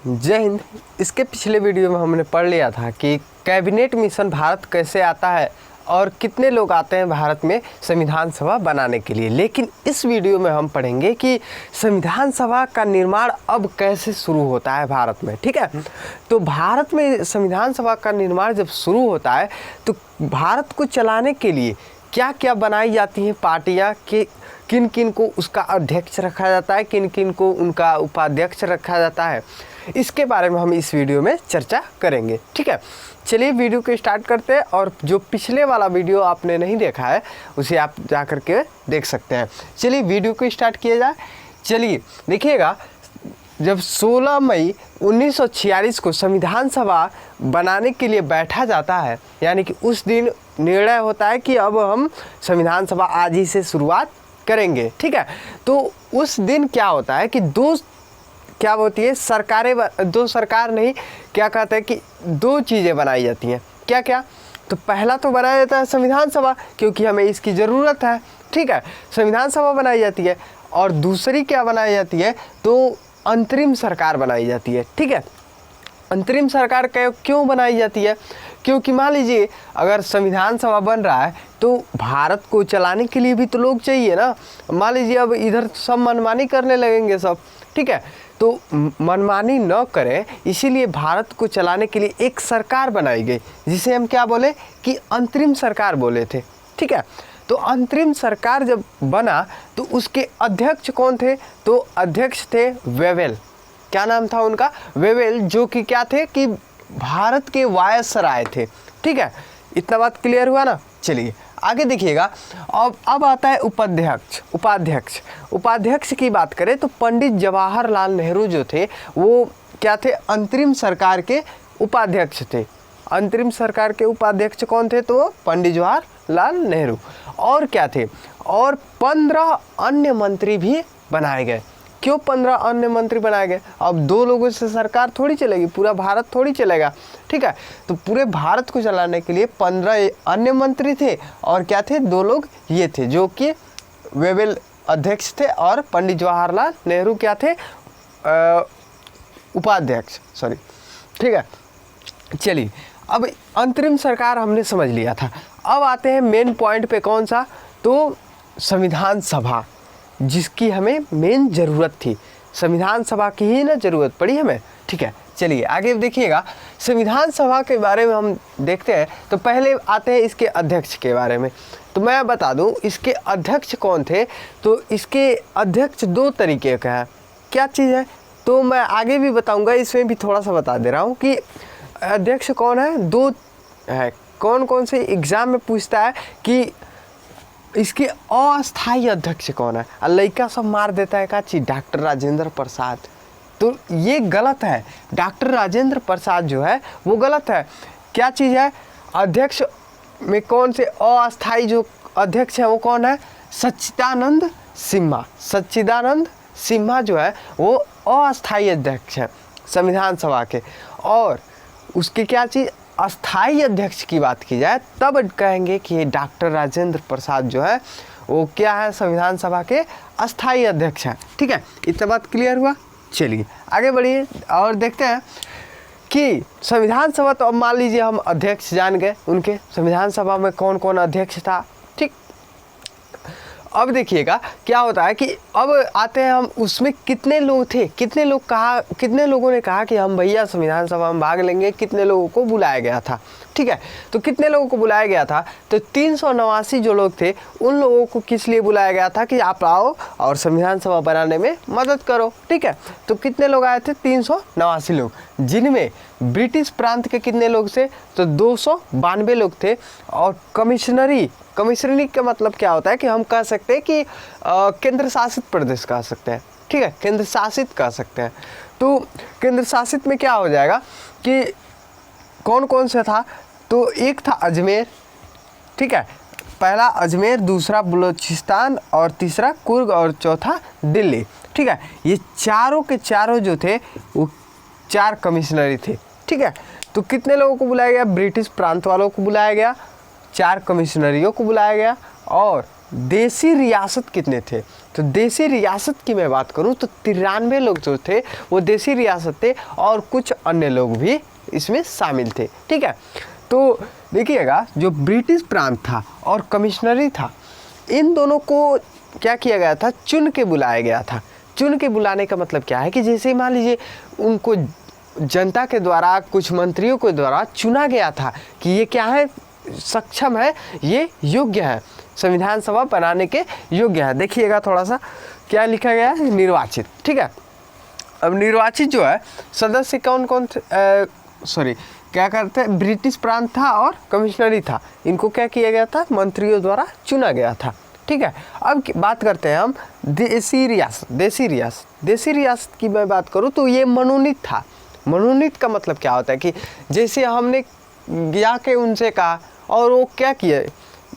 जय हिंद। इसके पिछले वीडियो में हमने पढ़ लिया था कि कैबिनेट मिशन भारत कैसे आता है और कितने लोग आते हैं भारत में संविधान सभा बनाने के लिए। लेकिन इस वीडियो में हम पढ़ेंगे कि संविधान सभा का निर्माण अब कैसे शुरू होता है भारत में। ठीक है, तो भारत में संविधान सभा का निर्माण जब शुरू होता है तो भारत को चलाने के लिए क्या क्या बनाई जाती हैं पार्टियां, कि किन किन को उसका अध्यक्ष रखा जाता है, किन किन को उनका उपाध्यक्ष रखा जाता है, इसके बारे में हम इस वीडियो में चर्चा करेंगे। ठीक है, चलिए वीडियो को स्टार्ट करते हैं। और जो पिछले वाला वीडियो आपने नहीं देखा है उसे आप जा कर के देख सकते हैं। चलिए वीडियो को स्टार्ट किया जाए। चलिए देखिएगा, जब 16 मई 1946 को संविधान सभा बनाने के लिए बैठा जाता है, यानी कि उस दिन निर्णय होता है कि अब हम संविधान सभा आज ही से शुरुआत करेंगे। ठीक है, तो उस दिन क्या होता है कि क्या होती है दो सरकार नहीं, क्या कहते हैं कि दो चीज़ें बनाई जाती हैं। क्या क्या? तो पहला तो बनाया जाता है संविधान सभा, क्योंकि हमें इसकी ज़रूरत है। ठीक है, संविधान सभा बनाई जाती है। और दूसरी क्या बनाई जाती है, तो अंतरिम सरकार बनाई जाती है। ठीक है, अंतरिम सरकार क्यों बनाई जाती है? क्योंकि मान लीजिए अगर संविधान सभा बन रहा है तो भारत को चलाने के लिए भी तो लोग चाहिए ना। मान लीजिए अब इधर सब मनमानी करने लगेंगे सब। ठीक है, तो मनमानी न करें, इसीलिए भारत को चलाने के लिए एक सरकार बनाई गई, जिसे हम क्या बोले कि अंतरिम सरकार बोले थे। ठीक है, तो अंतरिम सरकार जब बना तो उसके अध्यक्ष कौन थे? तो अध्यक्ष थे वेवेल। क्या नाम था उनका? वेवेल, जो कि क्या थे कि भारत के वायसराय थे। ठीक है, इतना बात क्लियर हुआ ना। चलिए आगे देखिएगा। अब आता है उपाध्यक्ष की बात करें तो पंडित जवाहरलाल नेहरू जो थे वो क्या थे? अंतरिम सरकार के उपाध्यक्ष थे। अंतरिम सरकार के उपाध्यक्ष कौन थे? तो पंडित जवाहरलाल नेहरू। और क्या थे? और 15 अन्य मंत्री भी बनाए गए। क्यों 15 अन्य मंत्री बनाए गए? अब दो लोगों से सरकार थोड़ी चलेगी, पूरा भारत थोड़ी चलेगा। ठीक है, तो पूरे भारत को चलाने के लिए 15 अन्य मंत्री थे। और क्या थे? दो लोग ये थे, जो कि वेवेल अध्यक्ष थे और पंडित जवाहरलाल नेहरू क्या थे? उपाध्यक्ष, सॉरी। ठीक है, चलिए अब अंतरिम सरकार हमने समझ लिया था। अब आते हैं मेन पॉइंट पे। कौन सा? तो संविधान सभा, जिसकी हमें मेन ज़रूरत थी। संविधान सभा की ही ना ज़रूरत पड़ी हमें। ठीक है, चलिए आगे देखिएगा। संविधान सभा के बारे में हम देखते हैं तो पहले आते हैं इसके अध्यक्ष के बारे में। तो मैं बता दूं इसके अध्यक्ष कौन थे। तो इसके अध्यक्ष दो तरीके का है। क्या चीज़ है? तो मैं आगे भी बताऊँगा, इसमें भी थोड़ा सा बता दे रहा हूँ कि अध्यक्ष कौन है। दो है। कौन कौन से एग्ज़ाम में पूछता है कि इसके अस्थायी अध्यक्ष कौन है? लड़का सब मार देता है का चीज? डॉक्टर राजेंद्र प्रसाद। तो ये गलत है। डॉक्टर राजेंद्र प्रसाद जो है वो गलत है। क्या चीज़ है? अध्यक्ष में कौन से अस्थायी जो अध्यक्ष है वो कौन है? सच्चिदानंद सिन्हा जो है वो अस्थायी अध्यक्ष है संविधान सभा के। और उसके क्या चीज़? अस्थायी अध्यक्ष की बात की जाए तब कहेंगे कि डॉक्टर राजेंद्र प्रसाद जो है वो क्या है? संविधान सभा के अस्थायी अध्यक्ष हैं। ठीक है, इतना बात क्लियर हुआ। चलिए आगे बढ़िए और देखते हैं कि संविधान सभा, तो अब मान लीजिए हम अध्यक्ष जान गए उनके। संविधान सभा में कौन कौन अध्यक्ष था। ठीक, अब देखिएगा क्या होता है कि अब आते हैं हम उसमें कितने लोग थे, कितने लोगों ने कहा कि हम भैया संविधान सभा में भाग लेंगे, कितने लोगों को बुलाया गया था। ठीक है, तो कितने लोगों को बुलाया गया था? तो 389 जो लोग थे उन लोगों को किस लिए बुलाया गया था कि आप आओ और संविधान सभा बनाने में मदद करो। ठीक है, तो कितने लोग आए थे? 389 लोग, जिनमें ब्रिटिश प्रांत के कितने लोग थे? तो 292 लोग थे। और कमिश्नरी का मतलब क्या होता है कि हम कह सकते हैं कि केंद्र शासित प्रदेश कह सकते हैं। ठीक है, केंद्र शासित कह सकते हैं। तो केंद्र शासित में क्या हो जाएगा कि कौन कौन सा था? तो एक था अजमेर। ठीक है, पहला अजमेर, दूसरा बलूचिस्तान और तीसरा कुर्ग और चौथा दिल्ली। ठीक है, ये चारों के चारों जो थे वो 4 कमिश्नरी थे। ठीक है, तो कितने लोगों को बुलाया गया? ब्रिटिश प्रांत वालों को बुलाया गया, 4 कमिश्नरियों को बुलाया गया। और देसी रियासत कितने थे? तो देसी रियासत की मैं बात करूं तो 93 लोग जो थे वो देसी रियासत थे और कुछ अन्य लोग भी इसमें शामिल थे। ठीक है, तो देखिएगा जो ब्रिटिश प्रांत था और कमिश्नरी था, इन दोनों को क्या किया गया था, चुन के बुलाया गया था। चुन के बुलाने का मतलब क्या है कि जैसे मान लीजिए उनको जनता के द्वारा कुछ मंत्रियों के द्वारा चुना गया था कि ये क्या है, सक्षम है, ये योग्य है, संविधान सभा बनाने के योग्य है। देखिएगा थोड़ा सा क्या लिखा गया है, निर्वाचित। ठीक है, अब निर्वाचित जो है सदस्य कौन कौन थे, क्या करते हैं, ब्रिटिश प्रांत था और कमिश्नरी था, इनको क्या किया गया था, मंत्रियों द्वारा चुना गया था। ठीक है, अब बात करते हैं हम देसी रियासत की मैं बात करूँ तो ये मनोनीत था। मनोनीत का मतलब क्या होता है कि जैसे हमने गया के उनसे कहा और वो क्या किए,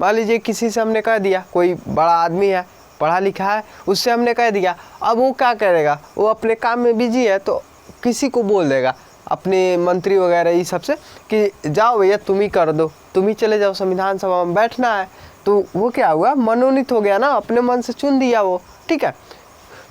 मान लीजिए किसी से हमने कह दिया, कोई बड़ा आदमी है, पढ़ा लिखा है, उससे हमने कह दिया, अब वो क्या करेगा, वो अपने काम में बिजी है तो किसी को बोल देगा, अपने मंत्री वगैरह ये सबसे कि जाओ भैया तुम ही कर दो, तुम ही चले जाओ, संविधान सभा में बैठना है। तो वो क्या हुआ, मनोनीत हो गया ना, अपने मन से चुन दिया वो। ठीक है,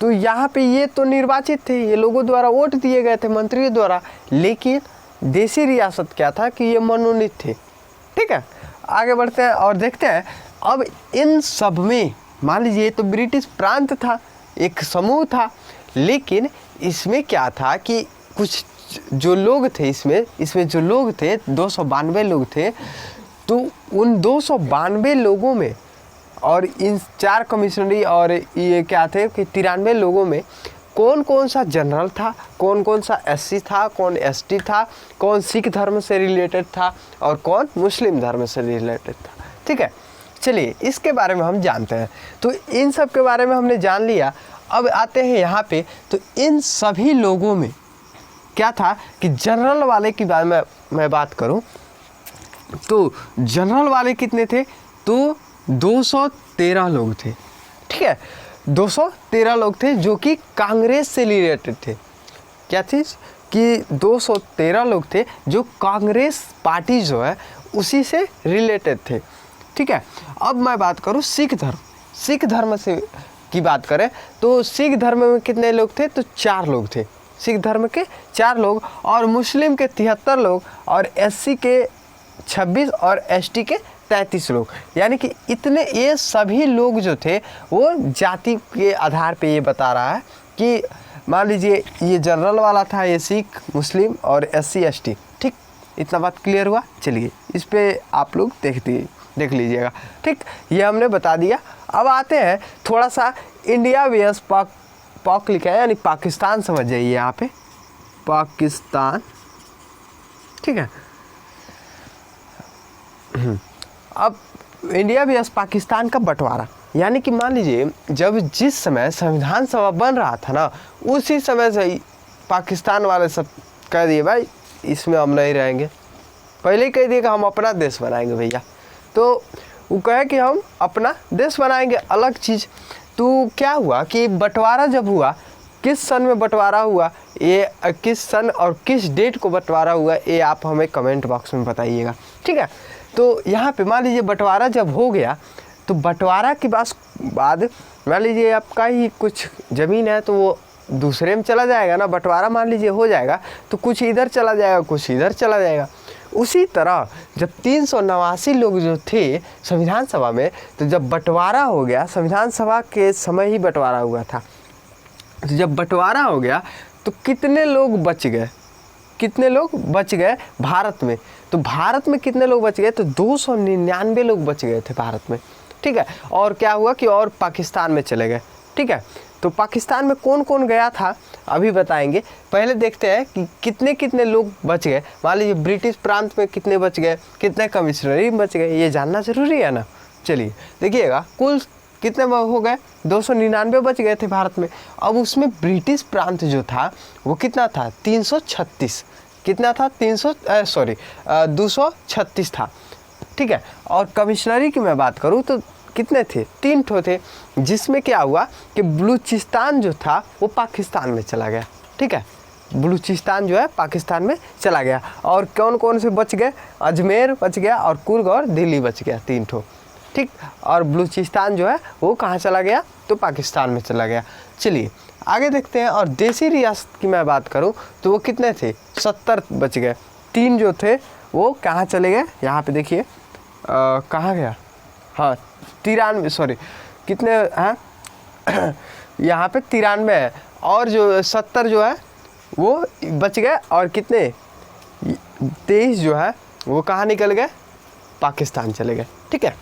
तो यहाँ पे ये तो निर्वाचित थे, ये लोगों द्वारा वोट दिए गए थे मंत्रियों द्वारा, लेकिन देसी रियासत क्या था कि ये मनोनीत थे। ठीक है, आगे बढ़ते हैं और देखते हैं अब इन सब में, मान लीजिए तो ब्रिटिश प्रांत था, एक समूह था, लेकिन इसमें क्या था कि कुछ जो लोग थे इसमें जो लोग थे 292 लोग थे, तो उन 292 लोगों में और इन 4 कमिश्नरी और ये क्या थे कि 93 लोगों में कौन कौन सा जनरल था, कौन कौन सा एससी था, कौन एसटी था, कौन सिख धर्म से रिलेटेड था और कौन मुस्लिम धर्म से रिलेटेड था। ठीक है, चलिए इसके बारे में हम जानते हैं। तो इन सब के बारे में हमने जान लिया। अब आते हैं यहाँ पे, तो इन सभी लोगों में क्या था कि जनरल वाले की बात मैं बात करूँ तो जनरल वाले कितने थे, तो 213 लोग थे। ठीक है, 213 लोग थे जो कि कांग्रेस से रिलेटेड थे। क्या चीज़ कि 213 लोग थे जो कांग्रेस पार्टी जो है उसी से रिलेटेड थे। ठीक है, अब मैं बात करूँ सिख धर्म से की बात करें तो सिख धर्म में कितने लोग थे, तो 4 लोग थे, सिख धर्म के 4 लोग और मुस्लिम के 73 लोग और एससी के 26 और एसटी के 33 लोग। यानी कि इतने, ये सभी लोग जो थे वो जाति के आधार पे ये बता रहा है कि मान लीजिए ये जनरल वाला था, ये सिख, मुस्लिम और एससी एसटी। ठीक, इतना बात क्लियर हुआ। चलिए इस पे आप लोग देख लीजिएगा। ठीक, ये हमने बता दिया। अब आते हैं थोड़ा सा इंडिया vs पाक लिखा है, यानी पाकिस्तान समझ जाइए यहाँ पे, पाकिस्तान। ठीक है, अब इंडिया vs पाकिस्तान का बंटवारा, यानी कि मान लीजिए जब जिस समय संविधान सभा बन रहा था ना, उसी समय से ही पाकिस्तान वाले सब कह दिए भाई इसमें हम नहीं रहेंगे, पहले ही कह दिए कि हम अपना देश बनाएंगे भैया। तो वो कहे कि हम अपना देश बनाएंगे, अलग चीज़। तो क्या हुआ कि बंटवारा जब हुआ, किस सन में बंटवारा हुआ, ये किस सन और किस डेट को बंटवारा हुआ, ये आप हमें कमेंट बॉक्स में बताइएगा। ठीक है, तो यहाँ पे मान लीजिए बंटवारा जब हो गया, तो बंटवारा के बाद मान लीजिए आपका ही कुछ ज़मीन है तो वो दूसरे में चला जाएगा ना, बंटवारा मान लीजिए हो जाएगा तो कुछ इधर चला जाएगा, कुछ इधर चला जाएगा। उसी तरह जब 389 लोग जो थे संविधान सभा में, तो जब बंटवारा हो गया, संविधान सभा के समय ही बंटवारा हुआ था, तो जब बंटवारा हो गया तो कितने लोग बच गए भारत में। तो भारत में कितने लोग बच गए, तो 299 लोग बच गए थे भारत में। ठीक है, और क्या हुआ कि और पाकिस्तान में चले गए। ठीक है, तो पाकिस्तान में कौन कौन गया था अभी बताएंगे। पहले देखते हैं कि कितने कितने लोग बच गए। मान लीजिए ब्रिटिश प्रांत में कितने बच गए, कितने कमिश्नरी में बच गए, ये जानना ज़रूरी है ना। चलिए देखिएगा, कुल कितने हो गए, 299 बच गए थे भारत में। अब उसमें ब्रिटिश प्रांत जो था वो कितना था, 336, कितना था, 236 था। ठीक है, और कमिश्नरी की मैं बात करूँ तो कितने थे, 3 ठो थे, जिसमें क्या हुआ कि बलूचिस्तान जो था वो पाकिस्तान में चला गया। ठीक है, बलूचिस्तान जो है पाकिस्तान में चला गया। और कौन कौन से बच गए, अजमेर बच गया और कुर्ग और दिल्ली बच गया, 3 ठो। ठीक। और बलूचिस्तान जो है वो कहाँ चला गया, तो पाकिस्तान में चला गया। चलिए आगे देखते हैं। और देसी रियासत की मैं बात करूं तो वो कितने थे, 70 बच गए। 3 जो थे वो कहाँ चले गए, यहाँ पे देखिए कहाँ गया, हाँ 93, सॉरी कितने हैं यहाँ पे 93 है, और जो 70 जो है वो बच गए, और कितने 23 जो है वो कहाँ निकल गए, पाकिस्तान चले गए। ठीक है।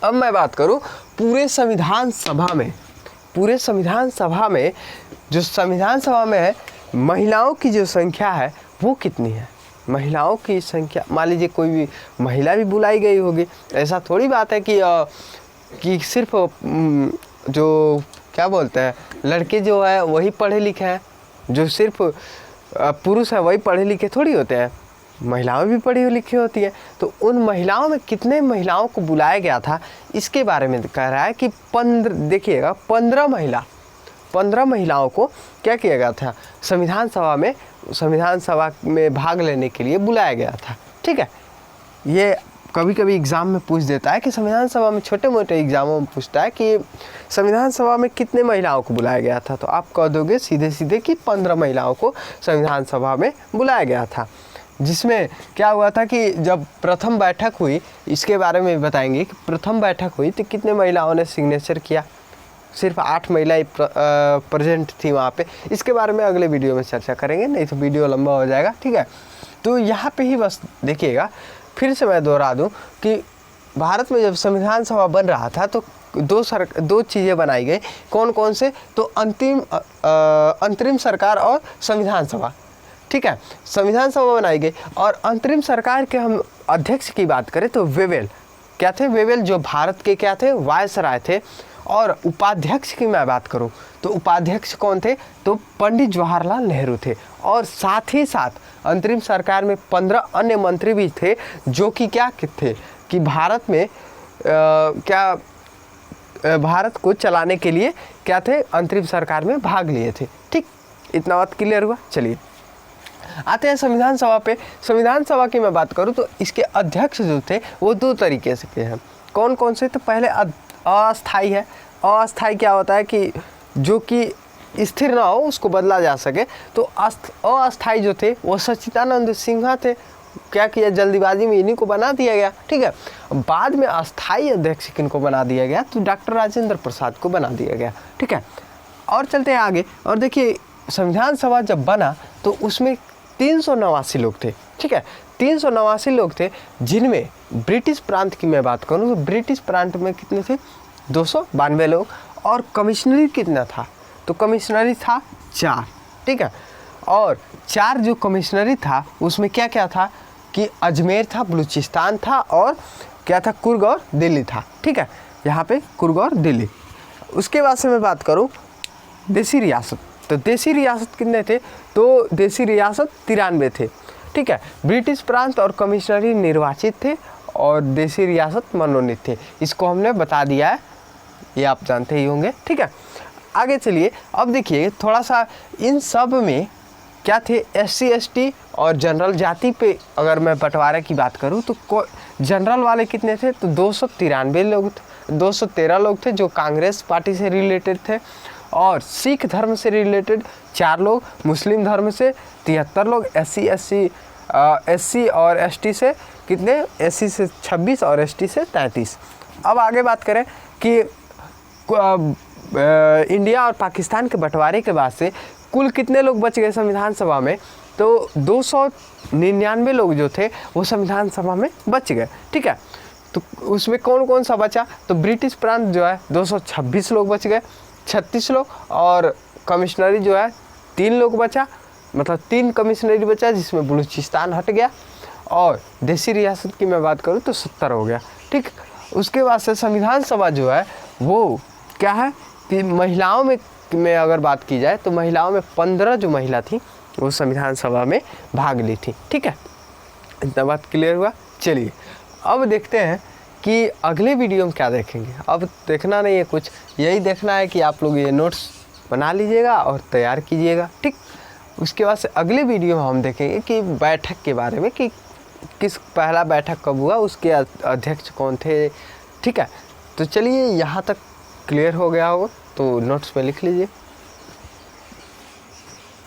अब मैं बात करूं पूरे संविधान सभा में, पूरे संविधान सभा में जो संविधान सभा में है महिलाओं की जो संख्या है वो कितनी है। महिलाओं की संख्या, मान लीजिए कोई भी महिला भी बुलाई गई होगी, ऐसा थोड़ी बात है कि सिर्फ जो क्या बोलते हैं लड़के जो है वही पढ़े लिखे हैं, जो सिर्फ पुरुष है वही पढ़े लिखे थोड़ी होते हैं, महिलाएं भी पढ़ी लिखी होती हैं। तो उन महिलाओं में कितने महिलाओं को बुलाया गया था इसके बारे में कह रहा है कि 15, देखिएगा 15 महिलाओं को क्या किया गया था, संविधान सभा में भाग लेने के लिए बुलाया गया था। ठीक है। ये कभी कभी एग्ज़ाम में पूछ देता है कि संविधान सभा में, छोटे मोटे एग्ज़ामों में पूछता है कि संविधान सभा में कितने महिलाओं को बुलाया गया था, तो आप कह दोगे सीधे सीधे कि 15 महिलाओं को संविधान सभा में बुलाया गया था। जिसमें क्या हुआ था कि जब प्रथम बैठक हुई, इसके बारे में बताएंगे कि प्रथम बैठक हुई तो कितने महिलाओं ने सिग्नेचर किया, सिर्फ 8 महिलाएं प्रेजेंट थी वहाँ पे। इसके बारे में अगले वीडियो में चर्चा करेंगे, नहीं तो वीडियो लंबा हो जाएगा। ठीक है। तो यहाँ पे ही बस देखिएगा, फिर से मैं दोहरा दूँ कि भारत में जब संविधान सभा बन रहा था तो दो चीज़ें बनाई गई। कौन कौन से, तो अंतरिम सरकार और संविधान सभा। ठीक है। संविधान सभा बनाई गई, और अंतरिम सरकार के हम अध्यक्ष की बात करें तो वेवेल क्या थे, वेवेल जो भारत के क्या थे, वायसराय थे। और उपाध्यक्ष की मैं बात करूं तो उपाध्यक्ष कौन थे, तो पंडित जवाहरलाल नेहरू थे। और साथ ही साथ अंतरिम सरकार में 15 अन्य मंत्री भी थे जो कि क्या थे कि भारत में भारत को चलाने के लिए क्या थे, अंतरिम सरकार में भाग लिए थे। ठीक, इतना बात क्लियर हुआ। चलिए आते हैं संविधान सभा पे। संविधान सभा की मैं बात करूं तो इसके अध्यक्ष जो थे वो 2 तरीके से के हैं। कौन कौन से, तो पहले अस्थाई है। अस्थाई क्या होता है कि जो कि स्थिर ना हो, उसको बदला जा सके। तो अस्थाई जो थे वो सच्चिदानंद सिन्हा थे। क्या किया, जल्दीबाजी में इन्हीं को बना दिया गया। ठीक है। बाद में अस्थाई अध्यक्ष किनको बना दिया गया, तो डॉक्टर राजेंद्र प्रसाद को बना दिया गया। ठीक है। और चलते हैं आगे, और देखिए संविधान सभा जब बना तो उसमें 389 लोग थे। ठीक है। 389 लोग थे, जिनमें ब्रिटिश प्रांत की मैं बात करूं तो ब्रिटिश प्रांत में कितने थे, 292 लोग। और कमिश्नरी कितना था, तो कमिश्नरी था 4। ठीक है। और 4 जो कमिश्नरी था उसमें क्या क्या था कि अजमेर था, बलूचिस्तान था, और क्या था, कुर्ग और दिल्ली था। ठीक है। यहाँ पे कुर्ग और दिल्ली। उसके बाद से मैं बात करूँ देसी रियासत, तो देसी रियासत कितने थे, तो देसी रियासत 93 थे। ठीक है। ब्रिटिश प्रांत और कमिश्नरी निर्वाचित थे, और देसी रियासत मनोनीत थे। इसको हमने बता दिया है, ये आप जानते ही होंगे। ठीक है। आगे चलिए, अब देखिए थोड़ा सा इन सब में क्या थे, SC ST और जनरल जाति पे अगर मैं बंटवारे की बात करूं तो जनरल वाले कितने थे, तो 293 लोग थे। 213 लोग थे जो कांग्रेस पार्टी से रिलेटेड थे, और सिख धर्म से रिलेटेड 4 लोग, मुस्लिम धर्म से 73 लोग, SC और ST से कितने, SC से 26 और ST से 33। अब आगे बात करें कि इंडिया और पाकिस्तान के बंटवारे के बाद से कुल कितने लोग बच गए संविधान सभा में, तो 299 लोग जो थे वो संविधान सभा में बच गए। ठीक है। तो उसमें कौन कौन सा बचा, तो ब्रिटिश प्रांत जो है 226 लोग बच गए, 36 लोग, और कमिश्नरी जो है 3 लोग बचा, मतलब 3 कमिश्नरी बचा जिसमें बलूचिस्तान हट गया। और देसी रियासत की मैं बात करूँ तो 70 हो गया। ठीक। उसके बाद से संविधान सभा जो है वो क्या है कि महिलाओं में अगर बात की जाए तो महिलाओं में 15 जो महिला थी वो संविधान सभा में भाग ली थी। ठीक है। इतना बात क्लियर हुआ। चलिए अब देखते हैं कि अगले वीडियो में क्या देखेंगे। अब देखना नहीं है कुछ, यही देखना है कि आप लोग ये नोट्स बना लीजिएगा और तैयार कीजिएगा। ठीक। उसके बाद से अगले वीडियो में हम देखेंगे कि बैठक के बारे में, कि पहला बैठक कब हुआ, उसके अध्यक्ष कौन थे। ठीक है, तो चलिए यहाँ तक क्लियर हो गया होगा, तो नोट्स में लिख लीजिए।